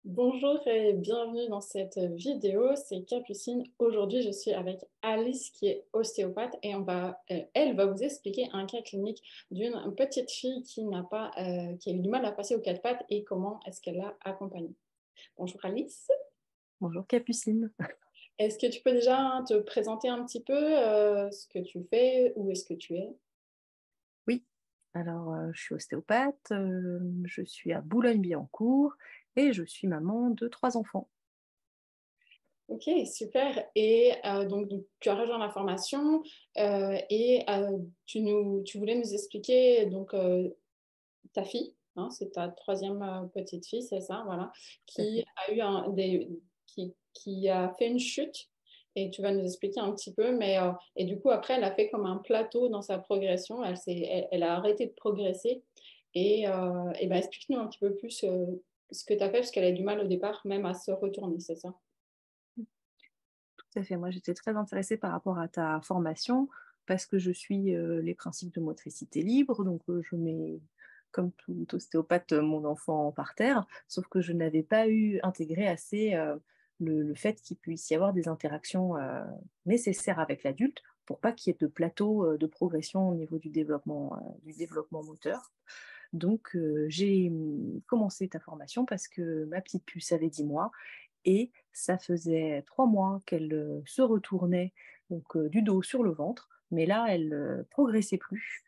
Bonjour et bienvenue dans cette vidéo, c'est Capucine. Aujourd'hui, je suis avec Alice qui est ostéopathe et elle va vous expliquer un cas clinique d'une petite fille qui a eu du mal à passer aux quatre pattes et comment est-ce qu'elle l'a accompagnée. Bonjour Alice. Bonjour Capucine. Est-ce que tu peux déjà te présenter un petit peu ce que tu fais, où est-ce que tu es? Oui, je suis ostéopathe, je suis à Boulogne-Billancourt et je suis maman de trois enfants. Ok, super. Et donc, tu as rejoint la formation et tu voulais nous expliquer ta fille, hein, c'est ta troisième petite fille, c'est ça, voilà, Tout à qui fait. a eu qui a fait une chute. Et tu vas nous expliquer un petit peu, et du coup, après, elle a fait comme un plateau dans sa progression. Elle a arrêté de progresser. Et ben, explique-nous un petit peu plus ce que tu as fait, parce qu'elle a eu du mal au départ, même à se retourner, c'est ça? Tout à fait. Moi, j'étais très intéressée par rapport à ta formation parce que je suis les principes de motricité libre. Je mets, comme tout ostéopathe, mon enfant par terre, sauf que je n'avais pas eu intégré assez le fait qu'il puisse y avoir des interactions nécessaires avec l'adulte pour pas qu'il y ait de plateau de progression au niveau du développement moteur. J'ai commencé ta formation parce que ma petite puce avait 10 mois et ça faisait 3 mois qu'elle se retournait du dos sur le ventre, mais là, elle ne progressait plus.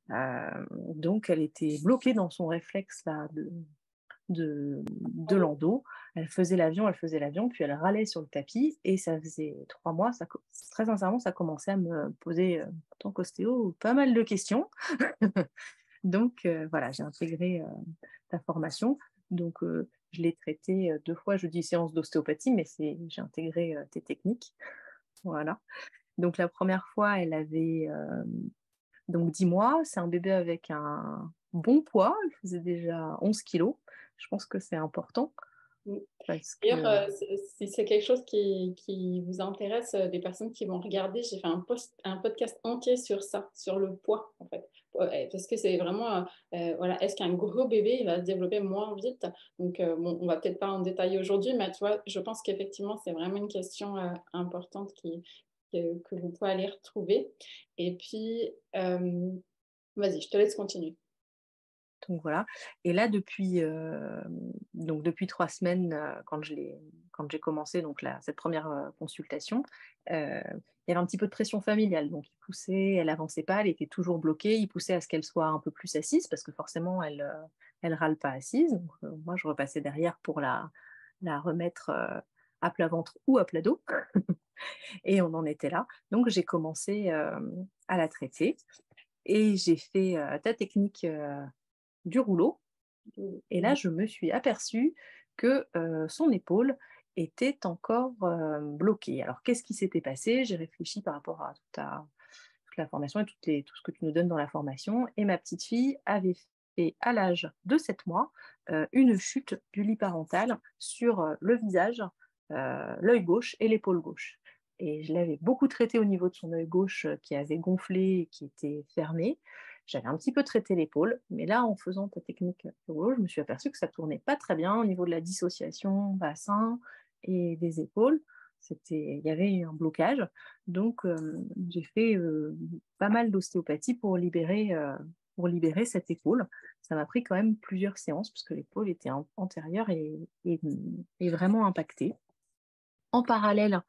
Donc, elle était bloquée dans son réflexe là, de l'endo. Elle faisait l'avion, puis elle râlait sur le tapis et ça faisait 3 mois. Très sincèrement, ça commençait à me poser, en tant qu'ostéo, pas mal de questions. Voilà, j'ai intégré ta formation. Je l'ai traitée 2 fois. Je dis séance d'ostéopathie, mais j'ai intégré tes techniques. Voilà. Donc, la première fois, elle avait 10 mois. C'est un bébé avec un bon poids. Elle faisait déjà 11 kilos. Je pense que c'est important parce D'ailleurs, que si c'est quelque chose qui vous intéresse, des personnes qui vont regarder, j'ai fait un podcast entier sur ça, sur le poids, en fait. Parce que c'est vraiment, voilà, est-ce qu'un gros bébé, il va se développer moins vite? Donc, bon, on va peut-être pas en détailler aujourd'hui, mais tu vois, je pense qu'effectivement, c'est vraiment une question importante que vous pouvez aller retrouver. Et puis, vas-y, je te laisse continuer. Donc voilà. Et là, depuis 3 semaines, quand j'ai commencé cette première consultation, il y avait un petit peu de pression familiale. Donc il poussait, elle avançait pas, elle était toujours bloquée. Il poussait à ce qu'elle soit un peu plus assise parce que forcément, elle râle pas assise. Moi, je repassais derrière pour la remettre à plat ventre ou à plat dos. Et on en était là. Donc j'ai commencé à la traiter et j'ai fait ta technique du rouleau. Et là, je me suis aperçue que son épaule était encore bloquée. Alors, qu'est-ce qui s'était passé? J'ai réfléchi par rapport à toute la formation et tout ce que tu nous donnes dans la formation. Et ma petite fille avait fait, à l'âge de 7 mois, une chute du lit parental sur le visage, l'œil gauche et l'épaule gauche. Et je l'avais beaucoup traité au niveau de son œil gauche qui avait gonflé et qui était fermé. J'avais un petit peu traité l'épaule, mais là, en faisant ta technique de rouleau, je me suis aperçue que ça tournait pas très bien au niveau de la dissociation bassin et des épaules. Il y avait eu un blocage. J'ai fait pas mal d'ostéopathie pour libérer cette épaule. Ça m'a pris quand même plusieurs séances parce que l'épaule était antérieure et vraiment impactée. En parallèle,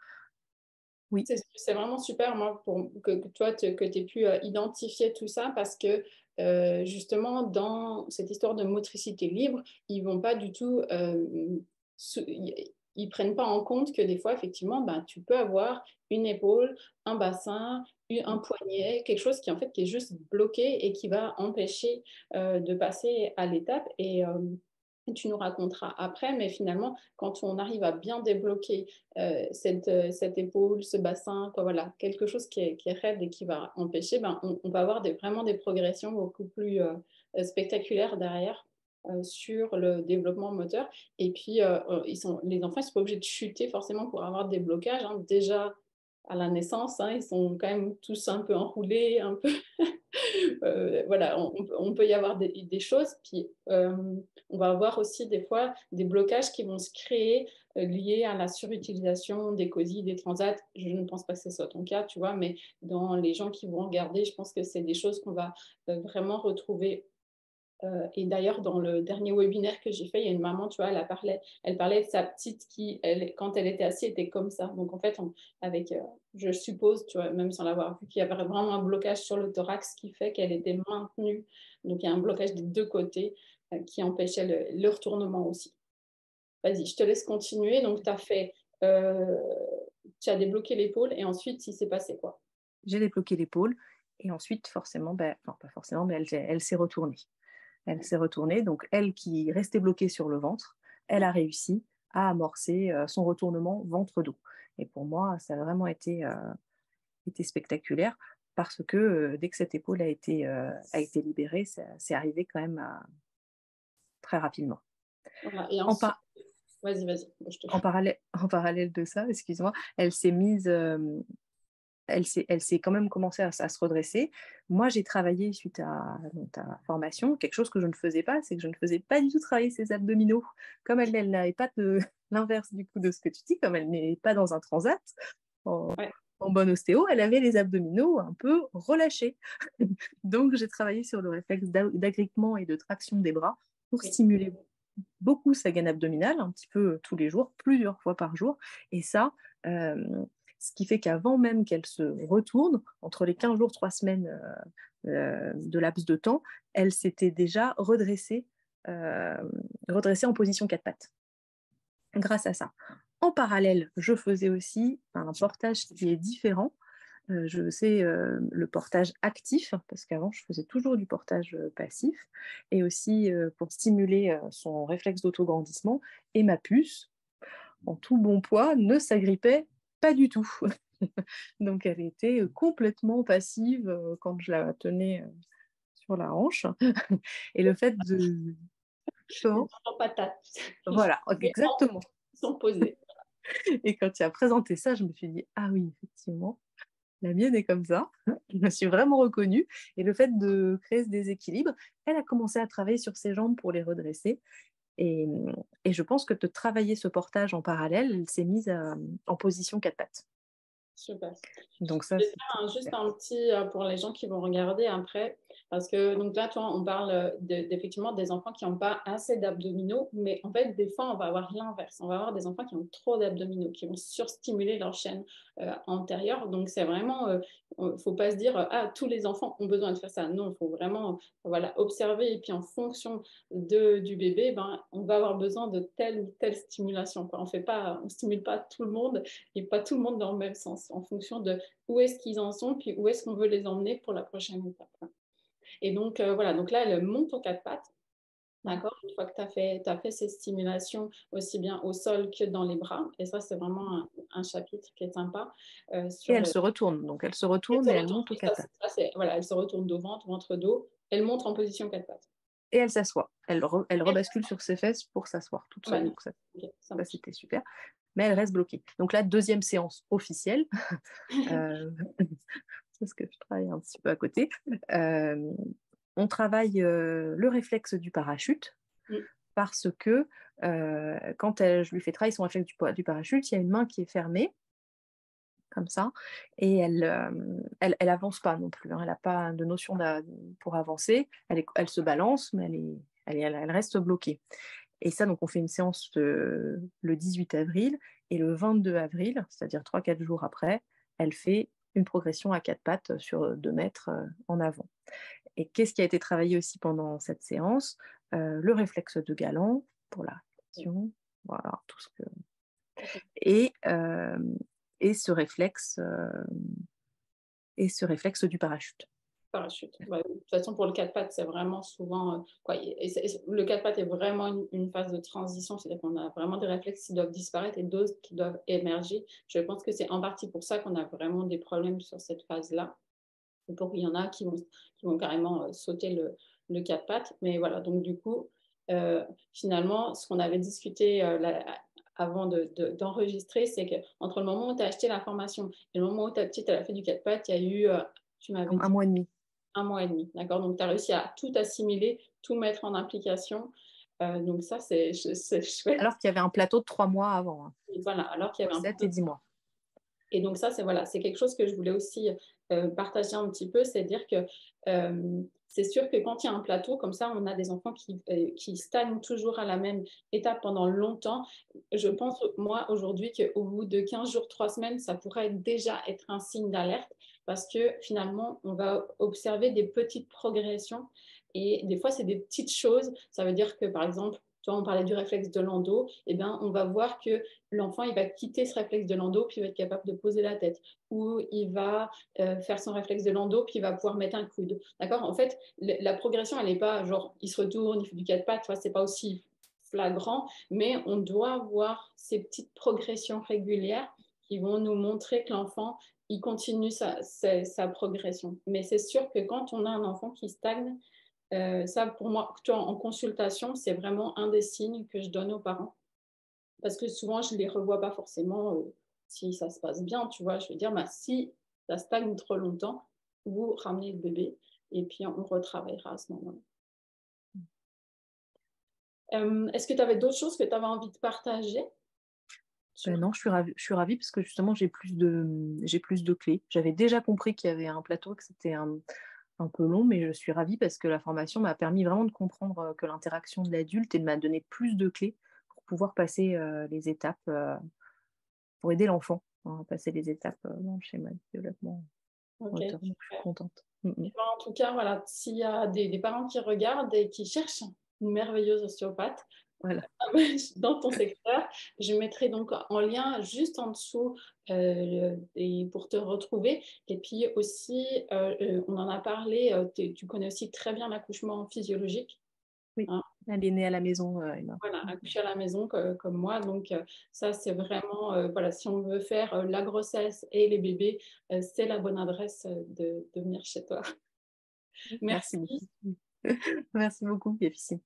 oui, C'est vraiment super, moi, que toi, que tu aies pu identifier tout ça parce que justement, dans cette histoire de motricité libre, ils vont pas du tout, ils prennent pas en compte que des fois, effectivement, ben, tu peux avoir une épaule, un bassin, un poignet, quelque chose qui en fait qui est juste bloqué et qui va empêcher de passer à l'étape. Tu nous raconteras après, mais finalement, quand on arrive à bien débloquer cette épaule, ce bassin, quoi, voilà, quelque chose qui est raide et qui va empêcher, ben, on va avoir vraiment des progressions beaucoup plus spectaculaires derrière sur le développement moteur. Et puis, les enfants, ils ne sont pas obligés de chuter forcément pour avoir des blocages, hein. Déjà, à la naissance, hein, ils sont quand même tous un peu enroulés, un peu voilà, on peut y avoir des choses. Puis, on va avoir aussi des fois des blocages qui vont se créer liés à la surutilisation des COSI, des transats. Je ne pense pas que ce soit ton cas, tu vois, mais dans les gens qui vont regarder, je pense que c'est des choses qu'on va vraiment retrouver. Et d'ailleurs, dans le dernier webinaire que j'ai fait, il y a une maman, tu vois, elle parlait de sa petite qui, quand elle était assise, était comme ça. Donc, en fait, avec, je suppose, tu vois, même sans l'avoir vu, qu'il y avait vraiment un blocage sur le thorax qui fait qu'elle était maintenue. Donc, il y a un blocage des deux côtés qui empêchait le retournement aussi. Vas-y, je te laisse continuer. Donc, euh, tu as débloqué l'épaule et ensuite, il s'est passé quoi? J'ai débloqué l'épaule et ensuite, forcément, ben, enfin, pas forcément, mais elle s'est retournée. Elle s'est retournée, donc elle qui restait bloquée sur le ventre, elle a réussi à amorcer son retournement ventre-dos. Et pour moi, ça a vraiment été spectaculaire parce que dès que cette épaule a été libérée, ça c'est arrivé quand même très rapidement. Voilà. Et En, ensuite, par- vas-y, je te... en parallèle de ça, excuse-moi, elle s'est mise, elle s'est quand même commencé à se redresser. Moi, j'ai travaillé suite à, donc, à formation, quelque chose que je ne faisais pas, c'est que je ne faisais pas du tout travailler ses abdominaux. Comme elle n'avait pas de l'inverse du coup de ce que tu dis, comme elle n'est pas dans un transat, en, Ouais. en bonne ostéo, elle avait les abdominaux un peu relâchés. Donc, j'ai travaillé sur le réflexe d'agrippement et de traction des bras pour Oui. stimuler beaucoup sa gaine abdominale, un petit peu tous les jours, plusieurs fois par jour. Et ça, euh, ce qui fait qu'avant même qu'elle se retourne, entre les 15 jours, 3 semaines de laps de temps, elle s'était déjà euh, redressée en position quatre pattes grâce à ça. En parallèle, je faisais aussi un portage qui est différent. Je faisais le portage actif, parce qu'avant, je faisais toujours du portage passif, et aussi pour stimuler son réflexe d'autograndissement. Et ma puce, en tout bon poids, ne s'agrippait pas du tout. Donc, elle était complètement passive quand je la tenais sur la hanche. Et le fait de... Les Comment? enfants patates. Voilà, Les hanches exactement. sont posées. Et quand tu as présenté ça, je me suis dit, ah oui, effectivement, la mienne est comme ça. Je me suis vraiment reconnue. Et le fait de créer ce déséquilibre, elle a commencé à travailler sur ses jambes pour les redresser. Et, et je pense que de travailler ce portage en parallèle, elle s'est mise en position quatre pattes. Super. Donc ça, Je vais c'était faire juste super. un petit pour les gens qui vont regarder après, parce que donc là, toi, on parle d'effectivement des enfants qui n'ont pas assez d'abdominaux, mais en fait, des fois, on va avoir l'inverse. On va avoir des enfants qui ont trop d'abdominaux, qui vont surstimuler leur chaîne antérieure. Donc, c'est vraiment, faut pas se dire, ah, tous les enfants ont besoin de faire ça. Non, il faut vraiment voilà, observer et puis en fonction du bébé, ben, on va avoir besoin de telle ou telle stimulation, quoi. On stimule pas tout le monde et pas tout le monde dans le même sens, en fonction de où est-ce qu'ils en sont, puis où est-ce qu'on veut les emmener pour la prochaine étape. Et donc, voilà, donc là, elle monte aux quatre pattes. D'accord. Une fois que tu as fait ces stimulations aussi bien au sol que dans les bras. Et ça, c'est vraiment un chapitre qui est sympa Et sur elle le. se retourne. Donc elle se Elle retourne se et elle retourne. monte aux Oui, quatre pattes. voilà, elle se retourne dos, ventre, ventre, dos. Elle monte en position quatre pattes. Et elle s'assoit. Elle rebascule sur ses fesses pour s'asseoir toute seule. Magnifique. Donc ça, Ok, ça ça marche. c'était super. Mais elle reste bloquée. Donc là, deuxième séance officielle. Euh, parce que je travaille un petit peu à côté. Euh, on travaille le réflexe du parachute Mm. parce que quand je lui fais travailler son réflexe du parachute, il y a une main qui est fermée comme ça et elle avance pas non plus, hein. Elle n'a pas de notion pour avancer. Elle se balance, mais elle reste bloquée. Et ça, donc on fait une séance le 18 avril et le 22 avril, c'est-à-dire 3-4 jours après, elle fait une progression à quatre pattes sur 2 mètres en avant. Et qu'est-ce qui a été travaillé aussi pendant cette séance? Le réflexe de Galant pour la réaction, voilà, tout ce que... Et, euh, et, ce réflexe, et ce réflexe du parachute. Parachute. Bah, de toute façon, pour le quatre pattes, c'est vraiment souvent. Quoi, le quatre pattes est vraiment une phase de transition, c'est-à-dire qu'on a vraiment des réflexes qui doivent disparaître et d'autres qui doivent émerger. Je pense que c'est en partie pour ça qu'on a vraiment des problèmes sur cette phase-là. Et pour qu'il y en a qui vont carrément sauter le quatre pattes. Mais voilà, donc du coup, finalement, ce qu'on avait discuté avant d'enregistrer, c'est qu'entre le moment où tu as acheté la formation et le moment où ta petite elle a fait du 4 pattes, il y a eu, tu m'avais Un dit, mois et demi. 1 mois et demi. D'accord? Donc, tu as réussi à tout assimiler, tout mettre en application. Donc, ça, c'est chouette. Alors qu'il y avait un plateau de 3 mois avant, hein, Et voilà, alors qu'il y entre avait un 7 peu. et 10 mois. Et donc ça, c'est voilà, c'est quelque chose que je voulais aussi partager un petit peu, c'est dire que c'est sûr que quand il y a un plateau, comme ça, on a des enfants qui stagnent toujours à la même étape pendant longtemps. Je pense, moi, aujourd'hui, qu'au bout de 15 jours, 3 semaines, ça pourrait déjà être un signe d'alerte parce que finalement, on va observer des petites progressions et des fois, c'est des petites choses. Ça veut dire que, par exemple, toi, on parlait du réflexe de Landau, eh bien, on va voir que l'enfant, il va quitter ce réflexe de Landau, puis il va être capable de poser la tête, ou il va faire son réflexe de Landau, puis il va pouvoir mettre un coude. D'accord? En fait, la progression, elle n'est pas genre, il se retourne, il fait du 4 pattes, tu vois, c'est pas aussi flagrant, mais on doit voir ces petites progressions régulières qui vont nous montrer que l'enfant, il continue sa progression. Mais c'est sûr que quand on a un enfant qui stagne, ça, pour moi, toi, en consultation, c'est vraiment un des signes que je donne aux parents parce que souvent, je ne les revois pas forcément si ça se passe bien, tu vois. Je veux dire, bah, si ça stagne trop longtemps, vous ramenez le bébé et puis on retravaillera à ce moment-là. Est-ce que tu avais d'autres choses que tu avais envie de partager sur... Non, je suis ravie parce que justement j'ai plus de clés. J'avais déjà compris qu'il y avait un plateau, que c'était un peu long, mais je suis ravie parce que la formation m'a permis vraiment de comprendre, que l'interaction de l'adulte et m'a donné plus de clés pour pouvoir passer, les étapes, pour aider l'enfant, hein, à passer les étapes, dans le schéma de développement Ok, moteur, donc je suis super. contente. Mmh mh. En tout cas, voilà, s'il y a des parents qui regardent et qui cherchent une merveilleuse ostéopathe, Voilà. dans ton secteur. Je mettrai donc en lien juste en dessous et pour te retrouver. Et puis aussi, on en a parlé, tu connais aussi très bien l'accouchement physiologique. Oui, Hein, elle est née à la maison, Emma. voilà, Mmh mh. accoucher à la maison comme moi. Donc ça, c'est vraiment, voilà, si on veut faire la grossesse et les bébés, c'est la bonne adresse de venir chez toi. Merci Merci. beaucoup. Merci beaucoup, Capucine.